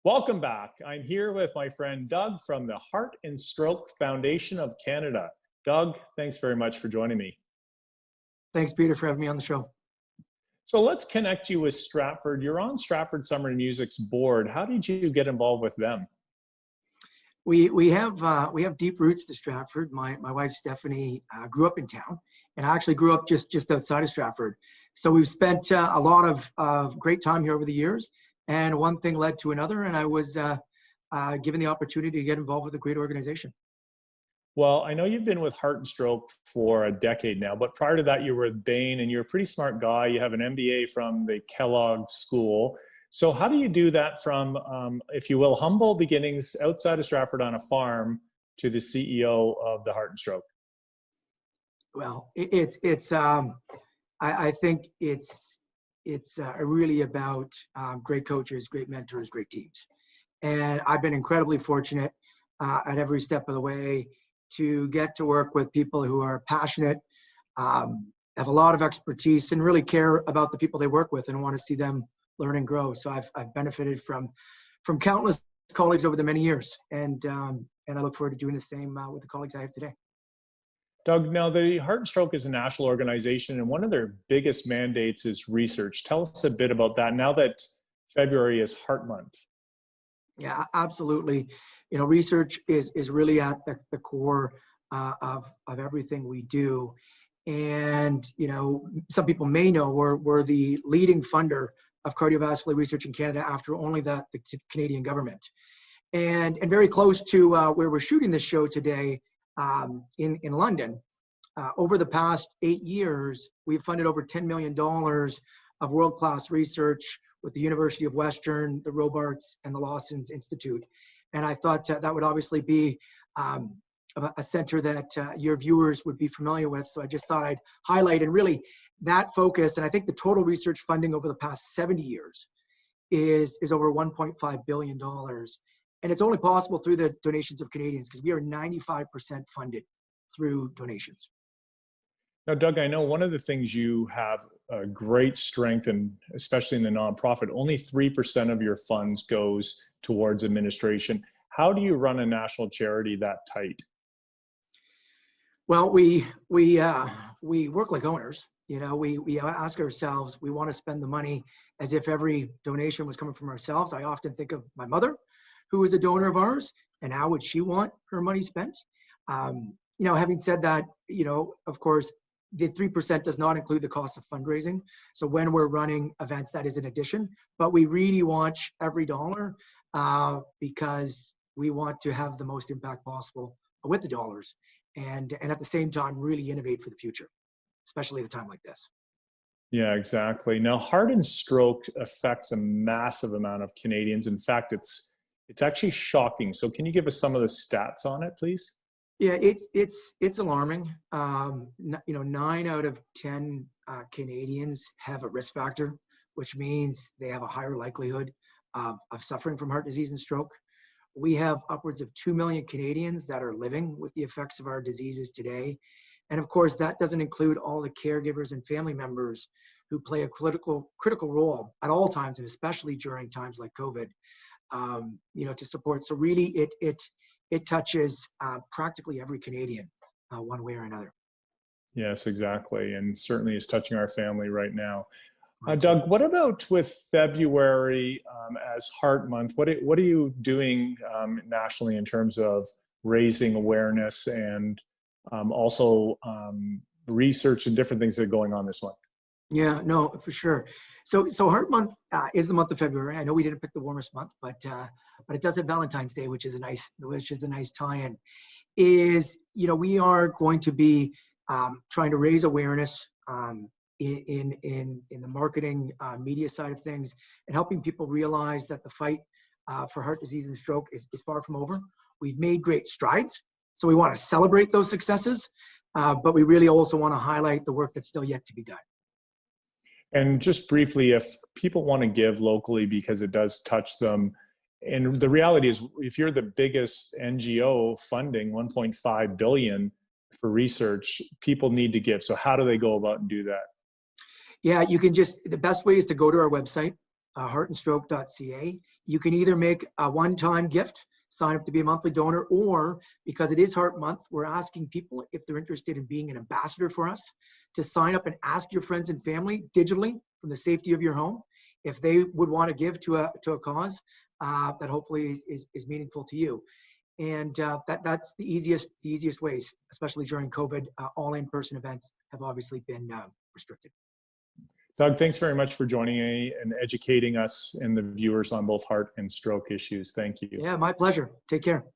Welcome back. I'm here with my friend Doug from the Heart and Stroke Foundation of Canada. Doug, thanks very much for joining me. Thanks, Peter, for having me on the show. So let's connect you with Stratford. You're on Stratford Summer Music's board. How did you get involved with them? We have deep roots to Stratford. My wife Stephanie grew up in town, and I actually grew up just outside of Stratford. So we've spent a lot of great time here over the years. And one thing led to another, and I was given the opportunity to get involved with a great organization. Well, I know you've been with Heart and Stroke for a decade now, but prior to that, you were with Bain, and you're a pretty smart guy. You have an MBA from the Kellogg School. So how do you do that from, if you will, humble beginnings outside of Stratford on a farm to the CEO of the Heart and Stroke? Well, I think it's really about great coaches, great mentors, great teams. And I've been incredibly fortunate at every step of the way to get to work with people who are passionate, have a lot of expertise, and really care about the people they work with and want to see them learn and grow. So I've benefited from countless colleagues over the many years, and I look forward to doing the same with the colleagues I have today. Doug, now the Heart and Stroke is a national organization, and one of their biggest mandates is research. Tell us a bit about that now that February is Heart Month. Yeah, absolutely. Research is really at the core of everything we do. And, some people may know we're the leading funder of cardiovascular research in Canada after only the Canadian government. And very close to where we're shooting this show today, in London, over the past 8 years, we've funded over $10 million of world-class research with the University of Western, the Robarts, and the Lawson's Institute. And I thought that would obviously be a center that your viewers would be familiar with. So I just thought I'd highlight, and really that focus, and I think the total research funding over the past 70 years is over $1.5 billion. And it's only possible through the donations of Canadians, because we are 95% funded through donations. Now, Doug, I know one of the things you have a great strength in, especially in the nonprofit, only 3% of your funds goes towards administration. How do you run a national charity that tight? Well, we work like owners. We ask ourselves, we want to spend the money as if every donation was coming from ourselves. I often think of my mother, who is a donor of ours, and how would she want her money spent? Having said that, of course, the 3% does not include the cost of fundraising. So when we're running events, that is an addition. But we really watch every dollar because we want to have the most impact possible with the dollars, and at the same time, really innovate for the future, especially at a time like this. Yeah, exactly. Now, Heart and Stroke affects a massive amount of Canadians. In fact, it's actually shocking. So can you give us some of the stats on it, please? Yeah, it's alarming. 9 out of 10 Canadians have a risk factor, which means they have a higher likelihood of suffering from heart disease and stroke. We have upwards of 2 million Canadians that are living with the effects of our diseases today. And of course, that doesn't include all the caregivers and family members who play a critical role at all times, and especially during times like COVID, to support. So really, it touches practically every Canadian one way or another. Yes, exactly. And certainly is touching our family right now. Doug, what about with February as Heart Month? What are you doing nationally in terms of raising awareness and also research and different things that are going on this month? Yeah, no, for sure. So Heart Month is the month of February. I know we didn't pick the warmest month, but it does have Valentine's Day, which is a nice tie-in. We are going to be trying to raise awareness in the marketing media side of things, and helping people realize that the fight for heart disease and stroke is far from over. We've made great strides, so we want to celebrate those successes, but we really also want to highlight the work that's still yet to be done. And just briefly, if people want to give locally because it does touch them, and the reality is, if you're the biggest NGO funding $1.5 billion for research, people need to give. So how do they go about and do that? Yeah, the best way is to go to our website, heartandstroke.ca. You can either make a one-time gift, sign up to be a monthly donor, or because it is Heart Month, we're asking people if they're interested in being an ambassador for us to sign up and ask your friends and family digitally from the safety of your home if they would want to give to a cause that hopefully is meaningful to you. And that's the easiest ways, especially during COVID. All in-person events have obviously been restricted. Doug, thanks very much for joining me and educating us and the viewers on both heart and stroke issues. Thank you. Yeah, my pleasure. Take care.